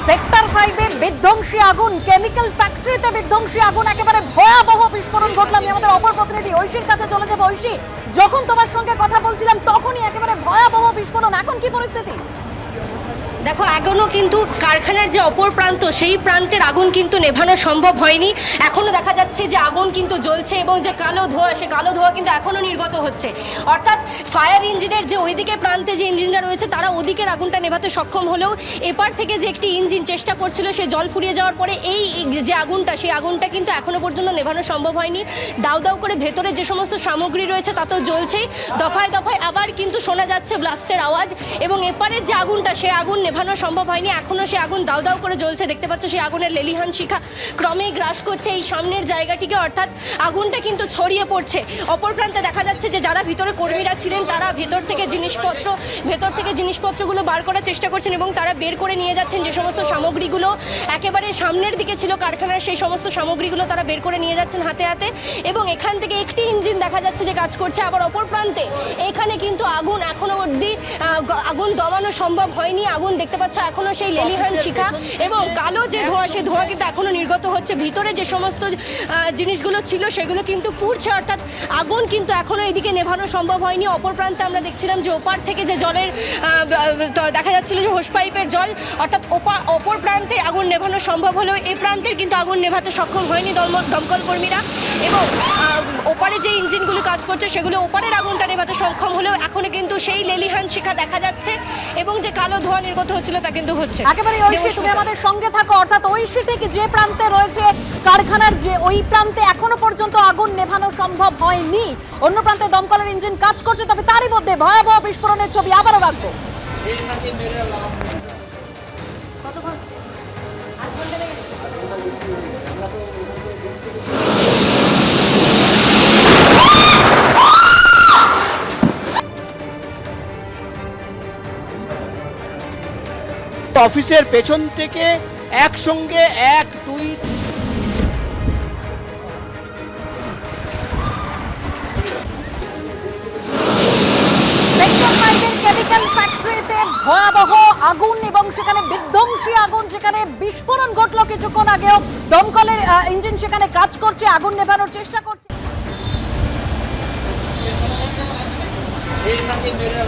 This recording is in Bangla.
সেক্টর 5 এ বিধ্বংসী আগুন, কেমিক্যাল ফ্যাক্টরিতে বিধ্বংসী আগুন, একেবারে ভয়াবহ বিস্ফোরণ ঘটল। আমি আমাদের অপর প্রতিনিধি ঐশীর কাছে চলে যাব। ঐশী, যখন তোমার সঙ্গে কথা বলছিলাম তখনই একেবারে ভয়াবহ বিস্ফোরণ, এখন কি পরিস্থিতি? দেখো, এখনো কিন্তু কারখানার যে অপর প্রান্ত সেই প্রান্তের আগুন কিন্তু নেভানো সম্ভব হয়নি। এখনো দেখা যাচ্ছে যে আগুন কিন্তু জ্বলছে এবং যে কালো ধোঁয়া, সে কালো ধোঁয়া কিন্তু এখনো নির্গত হচ্ছে। অর্থাৎ ফায়ার ইঞ্জিনের যে ওইদিকে প্রান্তে যে ইঞ্জিনরা রয়েছে তারা ওদিকের আগুনটা নেভাতে সক্ষম হলেও এপার থেকে যে একটি ইঞ্জিন চেষ্টা করছিল, সে জল ফুরিয়ে যাওয়ার পরে এই যে আগুনটা, সেই আগুনটা কিন্তু এখনো পর্যন্ত নেভানো সম্ভব হয়নি। দাউ দাউ করে ভেতরে যে সমস্ত সামগ্রী রয়েছে তা তো জ্বলছেই, দফায় দফায় আবার কিন্তু শোনা যাচ্ছে ব্লাস্টের আওয়াজ। এবং এপারের যে আগুনটা, সে আগুন নেভানো সম্ভব হয়নি, এখনো সে আগুন দাউ দাউ করে জ্বলছে। দেখতে পাচ্ছ সেই আগুনের লেলিহান শিখা ক্রমে গ্রাস করছে এই সামনের জায়গাটিকে, অর্থাৎ আগুনটা কিন্তু ছড়িয়ে পড়ছে। অপর প্রান্তে দেখা যাচ্ছে যে যারা ভিতরে কর্মীরা ছিলেন তারা ভেতর থেকে জিনিসপত্রগুলো বার করার চেষ্টা করছেন এবং তারা বের করে নিয়ে যাচ্ছেন। যে সমস্ত সামগ্রীগুলো একেবারে সামনের দিকে ছিল কারখানার, সেই সমস্ত সামগ্রীগুলো তারা বের করে নিয়ে যাচ্ছেন হাতে হাতে। এবং এখান থেকে একটি ইঞ্জিন দেখা যাচ্ছে যে কাজ করছে। আবার অপর প্রান্তে এখানে কিন্তু আগুন এখনো অবধি আগুন দমানো সম্ভব হয়নি। আগুন দেখতে পাচ্ছ এখনো সেই লেলিহান শিখা এবং কালো যে ধোঁয়া, সেই ধোঁয়া কিন্তু এখনো নির্গত হচ্ছে। ভিতরে যে সমস্ত জিনিসগুলো ছিল সেগুলো কিন্তু পুড়ছে, অর্থাৎ আগুন কিন্তু এখনো এদিকে নেভানো সম্ভব হয়নি। অপর প্রান্তে আমরা দেখছিলাম যে ওপার থেকে যে জলের দেখা যাচ্ছিল যে হোস পাইপের জল, অর্থাৎ অপর প্রান্তে আগুন নেভানো সম্ভব হলেও এই প্রান্তের কিন্তু আগুন নেভাতে সক্ষম হয়নি দমকল কর্মীরা। এবং ওপারে যে ইঞ্জিনগুলো কাজ করছে সেগুলো ওপারের আগুনটা নেভাতে সক্ষম হলেও এখনো কিন্তু সেই লেলিহান শিখা দেখা যাচ্ছে এবং যে কালো ধোঁয়া নির্গত হচ্ছিল তা কিন্তু হচ্ছে। একেবারে ঐশী, তুমি আমাদের সঙ্গে থাকো। অর্থাৎ ঐশী ঠিক যে প্রান্তে রয়েছে কারখানার, যে ওই প্রান্তে এখনো পর্যন্ত আগুন নেভানো সম্ভব হয়নি, অন্য প্রান্তে দমকলের ইঞ্জিন কাজ করছে। তবে তারই মধ্যে ভয়াবহ বিস্ফোরণের ছবি আবারও রাখবো। অফিসের পেছন থেকে একসঙ্গে 1, 2 সেক্টর 5 এর কেমিক্যাল ফ্যাক্টরিতে ভয়াবহ আগুন এবং সেখানে বিধ্বংসী আগুন, যেখানে বিস্ফোরণ ঘটলো কিছুক্ষণ আগেও। দমকলের ইঞ্জিন সেখানে কাজ করছে, আগুন নেভানোর চেষ্টা করছে। এইখানে মেরে